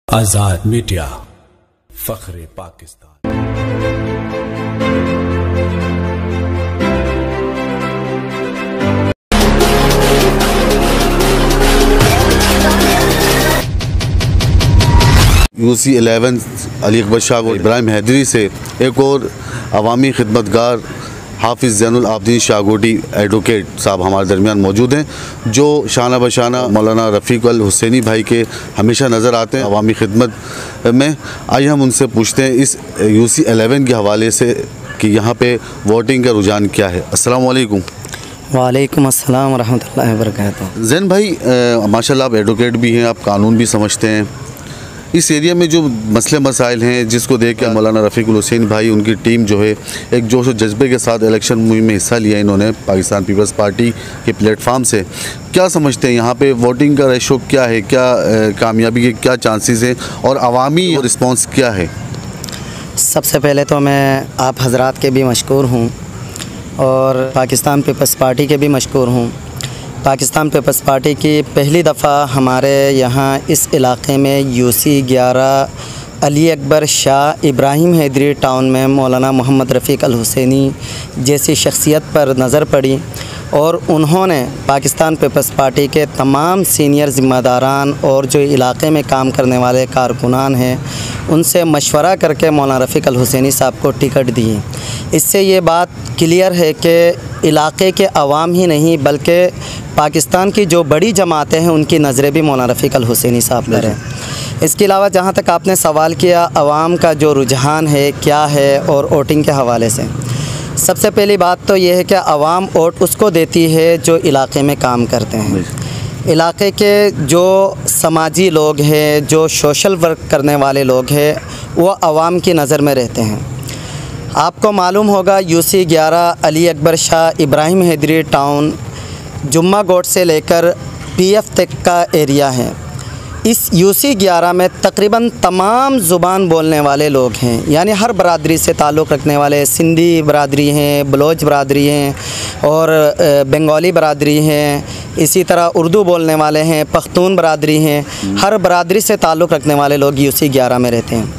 आजाद media, फख्रे Pakistan. UC 11 Ali Akbar Shah और इब्राहिम हैदरी से एक और अवामी खिदमतगार हाफिज़ ज़ैनुल आबदीन शाहगोटी एडवोकेट साहब हमारे दरमियान मौजूद हैं, जो शाना बशाना मौलाना रफ़ीक अल हुसैनी भाई के हमेशा नज़र आते हैं अवामी खिदमत में। आइए हम उनसे पूछते हैं इस यूसी 11 के हवाले से कि यहाँ पे वोटिंग का रुझान क्या है। अस्सलाम वालेकुम। वालेकुम अस्सलाम रहमतुल्लाहि व बरकातहू। ज़ैन भाई, माशाल्लाह आप एडवोकेट भी हैं, आप कानून भी समझते हैं। इस एरिया में जो मसले मसाइल हैं जिसको देख कर मौलाना रफ़ीक अल हुसैनी भाई उनकी टीम जो है एक जोश और जज्बे के साथ इलेक्शन मुहिम में हिस्सा लिया इन्होंने पाकिस्तान पीपल्स पार्टी के प्लेटफार्म से। क्या समझते हैं यहाँ पे वोटिंग का रेशो क्या है, क्या कामयाबी के क्या चांसेस हैं और अवामी रिस्पॉन्स क्या है? सबसे पहले तो मैं आप हजरात के भी मशकूर हूँ और पाकिस्तान पीपल्स पार्टी के भी मशकूर हूँ। पाकिस्तान पीपल्स पार्टी की पहली दफ़ा हमारे यहाँ इस इलाक़े में यूसी 11 अली अकबर शाह इब्राहिम हैदरी टाउन में मौलाना मोहम्मद रफ़ीक अल हुसैनी जैसी शख्सियत पर नज़र पड़ी और उन्होंने पाकिस्तान पीपल्स पार्टी के तमाम सीनियर ज़िम्मेदारान और जो इलाक़े में काम करने वाले कारकुनान हैं उनसे मशवरा करके मौलाना रफ़ीक अल हुसैनी साहब को टिकट दी। इससे ये बात क्लियर है कि इलाक़े के अवाम ही नहीं बल्कि पाकिस्तान की जो बड़ी जमातें हैं उनकी नज़रें भी मौलाना रफ़ीक अल हुसैनी साहब पर हैं। इसके अलावा जहाँ तक आपने सवाल किया अवाम का जो रुझान है क्या है और वोटिंग के हवाले से, सबसे पहली बात तो ये है कि अवाम वोट उसको देती है जो इलाक़े में काम करते हैं। इलाक़े के जो समाजी लोग हैं, जो सोशल वर्क करने वाले लोग हैं, वो अवाम की नज़र में रहते हैं। आपको मालूम होगा यूसी 11 अली अकबर शाह इब्राहिम हैदरी टाउन जुम्मा गोट से लेकर पीएफ तक का एरिया है। इस यूसी 11 में तकरीबन तमाम ज़ुबान बोलने वाले लोग हैं, यानी हर बरादरी से ताल्लुक़ रखने वाले। सिंधी बरादरी हैं, बलोच बरादरी हैं और बंगाली बरादरी हैं, इसी तरह उर्दू बोलने वाले हैं, पख्तून बरादरी हैं। हर बरादरी से ताल्लुक़ रखने वाले लोग यूसी 11 में रहते हैं।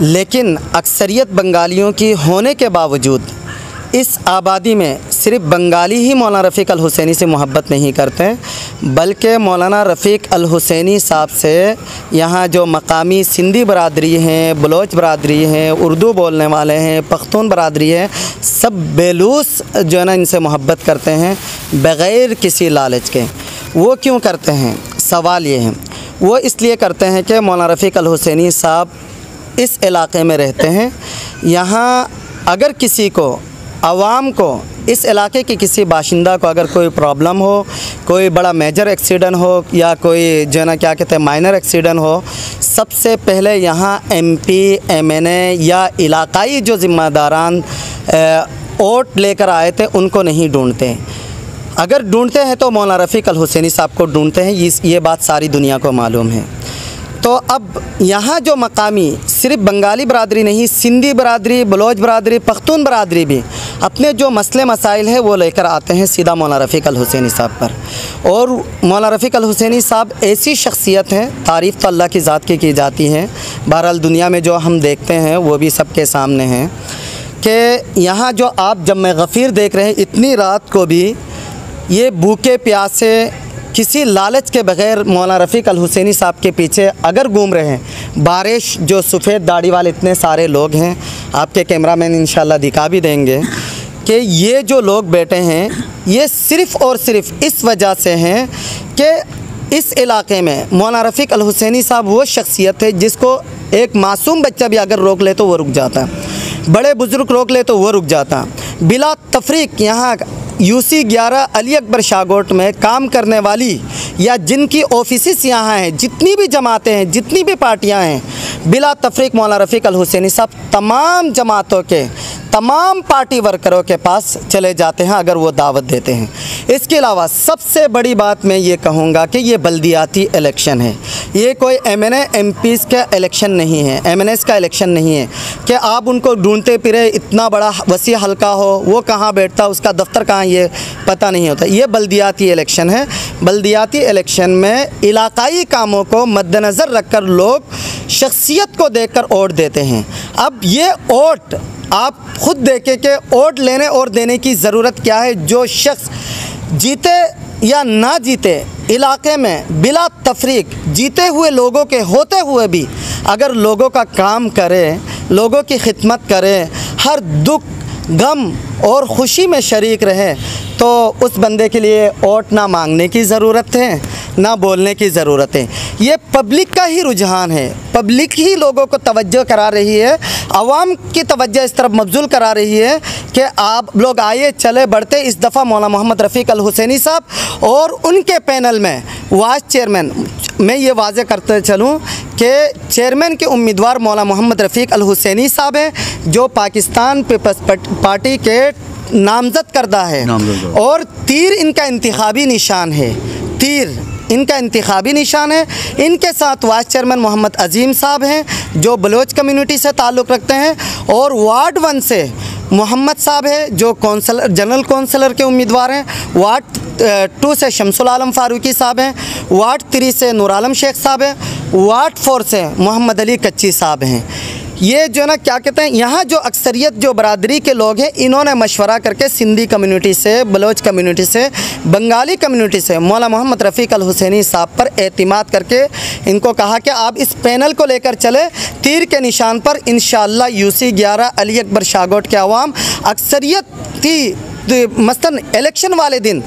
लेकिन अक्सरियत बंगालियों की होने के बावजूद इस आबादी में सिर्फ बंगाली ही मौलाना रफ़ीक अल हुसैनी से मोहब्बत नहीं करते, बल्कि मौलाना रफ़ीक अल हुसैनी साहब से यहाँ जो मकामी सिंधी बरादरी हैं, बलोच बरादरी हैं, उर्दू बोलने वाले हैं, पख्तून बरादरी है, सब बेलूस जो है ना इनसे मोहब्बत करते हैं बग़ैर किसी लालच के। वो क्यों करते हैं? सवाल ये है, वो इसलिए करते हैं कि मौलाना रफ़ीक अल हुसैनी साहब इस इलाक़े में रहते हैं। यहाँ अगर किसी को आवाम को इस इलाके के किसी बाशिंदा को अगर कोई प्रॉब्लम हो, कोई बड़ा मेजर एक्सीडेंट हो या कोई जो है ना क्या कहते हैं माइनर एक्सीडेंट हो, सबसे पहले यहाँ एमपी एमएनए या इलाकाई जो ज़िम्मेदारान वोट लेकर आए थे उनको नहीं ढूंढते। अगर ढूंढते हैं तो मौलाना रफ़ीक अल हुसैनी साहब को ढूंढते हैं। ये बात सारी दुनिया को मालूम है। तो अब यहाँ जो मकामी सिर्फ बंगाली बरादरी नहीं, सिंधी बरादरी, बलोच बरादरी, पख्तून बरादरी भी अपने जो मसले मसाइल है वो लेकर आते हैं सीधा मौलाना रफ़ीक अल हुसैनी साहब पर। और मौलाना रफ़ीक अल हुसैनी साहब ऐसी शख्सियत हैं, तारीफ़ तो अल्लाह की ज़ात की जाती है। बहरहाल दुनिया में जो हम देखते हैं वो भी सबके सामने हैं कि यहाँ जो आप जम्मे गफ़ीर देख रहे हैं, इतनी रात को भी ये भूखे प्यासे किसी लालच के बग़ैर मौलाना रफ़ीक अल हुसैनी साहब के पीछे अगर घूम रहे हैं। बारिश जो सफ़ेद दाढ़ी वाले इतने सारे लोग हैं, आपके कैमरामैन इंशाल्लाह दिखा भी देंगे कि ये जो लोग बैठे हैं ये सिर्फ़ और सिर्फ इस वजह से हैं कि इस इलाक़े में मौलाना रफ़ीक अल हुसैनी साहब वो शख्सियत है जिसको एक मासूम बच्चा भी अगर रोक ले तो वो रुक जाता है, बड़े बुज़ुर्ग रोक ले तो वो रुक जाता। बिला तफरीक यहाँ यूसी 11 अली अकबर शाहगोट में काम करने वाली या जिनकी ऑफिस यहाँ हैं, जितनी भी जमातें हैं, जितनी भी पार्टियाँ हैं, बिला तफरीक मौलाना रफ़ीक अल हुसैनी साहब तमाम जमातों के तमाम पार्टी वर्करों के पास चले जाते हैं अगर वो दावत देते हैं। इसके अलावा सबसे बड़ी बात मैं ये कहूँगा कि ये बल्दियाती इलेक्शन है, ये कोई एमएनए एमपीज़ का इलेक्शन नहीं है, एमएनएस का इलेक्शन नहीं है कि आप उनको ढूंढते फिरे। इतना बड़ा वसी हल्का हो, वो कहाँ बैठता, उसका दफ्तर कहाँ, ये पता नहीं होता। ये बल्दियाती इलेक्शन है। बल्दियाती इलेक्शन में इलाकाई कामों को मद्देनज़र रखकर लोग शख्सियत को देखकर वोट देते हैं। अब ये वोट आप ख़ुद देखें कि वोट लेने और देने की ज़रूरत क्या है। जो शख्स जीते या ना जीते, इलाके में बिला तफरीक जीते हुए लोगों के होते हुए भी अगर लोगों का काम करे, लोगों की खिदमत करे, हर दुख गम और ख़ुशी में शरीक रहे, तो उस बंदे के लिए वोट ना मांगने की ज़रूरत है, ना बोलने की ज़रूरत है। ये पब्लिक का ही रुझान है, पब्लिक ही लोगों को तवज्जो करा रही है, आवाम की तवज्जो इस तरफ मबजूल करा रही है कि आप लोग आइए चले बढ़ते। इस दफ़ा मौलाना मोहम्मद रफ़ीक अल हुसैनी साहब और उनके पैनल में वाइस चेयरमैन, मैं ये वाज़े करते चलूँ कि चेयरमैन के उम्मीदवार मौलाना मोहम्मद रफ़ीक अल हुसैनी साहब हैं, जो पाकिस्तान पीपल्स पार्टी के नामज़द करदा है और तीर इनका इंतखाबी निशान है, तीर इनका इंतखाबी निशान है। इनके साथ वाइस चेयरमैन मोहम्मद अजीम साहब हैं जो बलोच कम्युनिटी से ताल्लुक़ रखते हैं, और वार्ड 1 से मोहम्मद साहब है जो कौंसलर जनरल कौंसलर के उम्मीदवार हैं, वार्ड 2 से शमसुल आलम फारूकी साहब हैं, वार्ड 3 से नूर आलम शेख साहब हैं, वार्ड 4 से मोहम्मद अली कच्ची साहब हैं। ये जो ना क्या कहते हैं, यहाँ जो अक्सरियत जो बरादरी के लोग हैं, इन्होंने मशवरा करके सिंधी कम्युनिटी से, बलोच कम्युनिटी से, बंगाली कम्युनिटी से मौलाना मोहम्मद रफ़ीक अल हुसैनी साहब पर एतिमाद करके इनको कहा कि आप इस पैनल को लेकर चले, तीर के निशान पर इंशाअल्लाह यूसी 11 अली अकबर शाहकोट के अवाम अक्सरियत थी मसलन इलेक्शन वाले दिन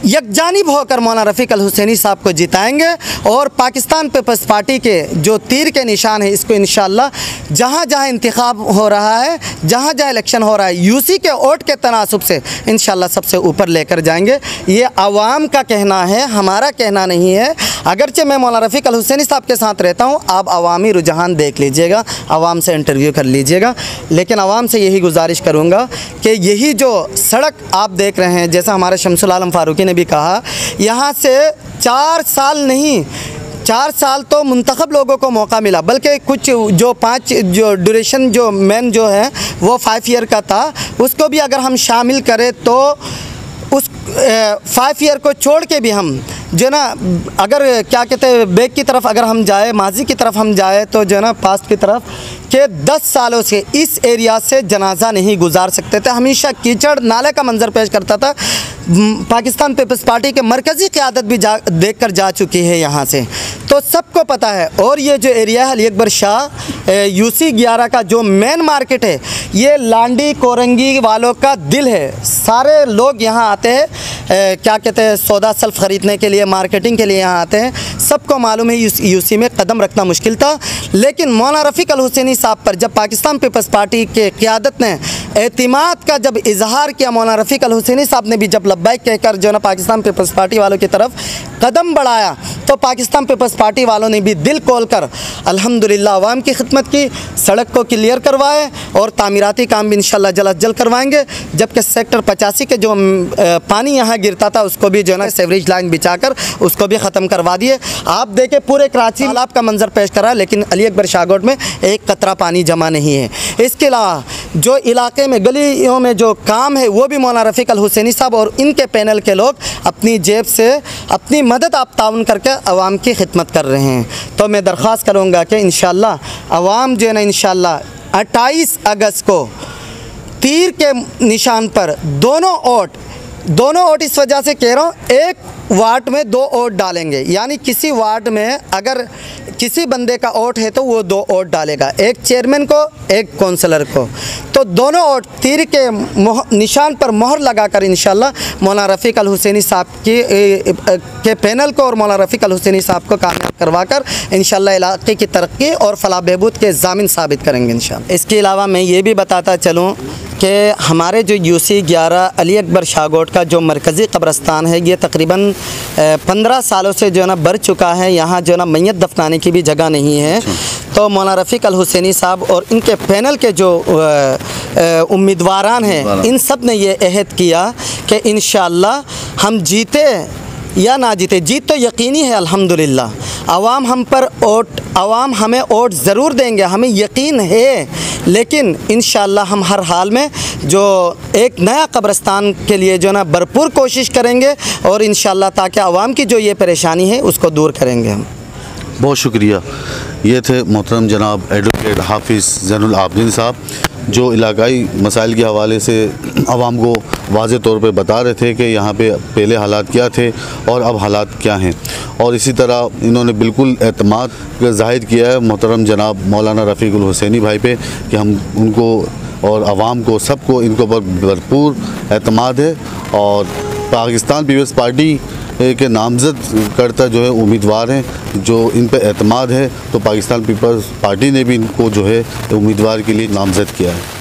यकजानिब होकर मौलाना रफ़ीक अल हुसैनी साहब को जिताएंगे, और पाकिस्तान पीपल्स पार्टी के जो तीर के निशान है इसको इंशाअल्लाह जहाँ जहाँ इंतखाब हो रहा है, जहाँ जहाँ इलेक्शन हो रहा है, यूसी के वोट के तनासुब से इंशाअल्लाह सबसे ऊपर लेकर जाएंगे। ये आवाम का कहना है, हमारा कहना नहीं है। अगरचे मैं मौलाना रफ़ीक अल हुसैनी साहब के साथ रहता हूँ, आप अवामी रुझान देख लीजिएगा, आवाम से इंटरव्यू कर लीजिएगा, लेकिन आवाम से यही गुजारिश करूँगा कि यही जो सड़क आप देख रहे हैं, जैसा हमारे शमसुल आलम फारूकी ने भी कहा, यहाँ से 4 साल नहीं, 4 साल तो मुंतखब लोगों को मौका मिला, बल्कि कुछ जो 5 जो ड्यूरेशन जो मेन जो है वो 5 ईयर का था, उसको भी अगर हम शामिल करें तो उस 5 ईयर को छोड़ के भी हम जो ना अगर क्या कहते हैं बैक की तरफ अगर हम जाए, माजी की तरफ हम जाए, तो जो ना पास्ट की तरफ के 10 सालों से इस एरिया से जनाजा नहीं गुजार सकते थे, हमेशा कीचड़ नाले का मंजर पेश करता था। पाकिस्तान पीपल्स पार्टी के मरकज़ी क़यादत भी देख कर जा चुकी है यहाँ से, तो सबको पता है। और ये जो एरिया है अली अकबर शाह यूसी 11 का जो मेन मार्केट है, ये लांडी कोरंगी वालों का दिल है, सारे लोग यहाँ आते हैं क्या कहते हैं सौदा सल्फ ख़रीदने के लिए, मार्केटिंग के लिए यहाँ आते हैं। सबको मालूम है यूसी में कदम रखना मुश्किल था, लेकिन मौलाना रफ़ीक अल हुसैनी साहब पर जब पाकिस्तान पीपल्स पार्टी के क़यादत ने एतिमाद का जब इजहार किया, मौलाना रफ़ीक अल हुसैनी साहब ने भी जब लब्बैक कहकर जो ना पाकिस्तान पीपल्स पार्टी वालों की तरफ कदम बढ़ाया, तो पाकिस्तान पीपल्स पार्टी वालों ने भी दिल खोल कर अल्हम्दुलिल्लाह आवाम की खिदमत की, सड़क को क्लियर करवाए और तामीराती काम भी इंशाअल्लाह जल्द जल्द करवाएंगे। जबकि सेक्टर 85 के जो पानी यहाँ गिरता था उसको भी जो है ना सेवरेज लाइन बिछाकर उसको भी ख़त्म करवा दिए। आप देखें पूरे कराची तालाब का मंजर पेश करा, लेकिन अली अकबर शाहकोट में एक कतरा पानी जमा नहीं है। इसके अलावा जो इलाके में गलियों में जो काम है वो भी मौलाना रफ़ीक अल हुसैनी साहब और इनके पैनल के लोग अपनी जेब से अपनी मदद आप ताउन करके आवाम की खिदमत कर रहे हैं। तो मैं दरख्वास्त करूँगा कि इंशाअल्लाह आवाम जो है ना इंशाअल्लाह 28 अगस्त को तीर के निशान पर दोनों वोट इस वजह से कह रहा हूँ, एक वार्ड में 2 वोट डालेंगे, यानी किसी वार्ड में अगर किसी बंदे का वोट है तो वो 2 वोट डालेगा, एक चेयरमैन को एक काउंसलर को, तो दोनों वोट तीर के निशान पर मोहर लगाकर इंशाअल्लाह मौलाना रफ़ीक अल हुसैनी साहब के पैनल को और मौलाना रफ़ीक अल हुसैनी साहब को कामयाब करवाकर इंशाअल्लाह इलाके की तरक्की और फलाह बहबूद के ज़ामिन साबित करेंगे इंशाअल्लाह। इसके अलावा मैं ये भी बताता चलूँ कि हमारे जो यूसी 11 अली अकबर शाहकोट का जो मरकज़ी कब्रस्तान है, ये तकरीबन 15 सालों से जो है ना भर चुका है, यहाँ जो है ना मैयत दफनाने की भी जगह नहीं है। तो मौलाना रफ़ीक अल हुसैनी साहब और इनके पैनल के जो उम्मीदवारान हैं, इन सब ने ये अहद किया कि इंशाअल्लाह हम जीते या ना जीते, जीत तो यकीनी है अल्हम्दुलिल्लाह, आवाम हम पर वोट, आवाम हमें वोट ज़रूर देंगे, हमें यकीन है लेकिन इंशाअल्लाह हम हर हाल में जो एक नया कब्रिस्तान के लिए जो ना भरपूर कोशिश करेंगे और इंशाअल्लाह ताकि आवाम की जो ये परेशानी है उसको दूर करेंगे हम। बहुत शुक्रिया। ये थे मोहतरम जनाब एडवोकेट हाफिज़ ज़ैनुल आबदीन साहब, जो इलाकाई मसाइल के हवाले से आवाम को वाज़े तौर पे बता रहे थे कि यहाँ पे पहले हालात क्या थे और अब हालात क्या हैं। और इसी तरह इन्होंने बिल्कुल एतमाद ज़ाहिर किया है मोहतरम जनाब मौलाना रफ़ीकुल हुसैनी भाई पे कि हम उनको और आवाम को सबको इनको पर भरपूर एतमाद है। और पाकिस्तान पीपल्स पार्टी के नामज़द करता जो है उम्मीदवार हैं जो इन पर एतमाद है, तो पाकिस्तान पीपल्स पार्टी ने भी इनको जो है उम्मीदवार के लिए नामज़द किया है।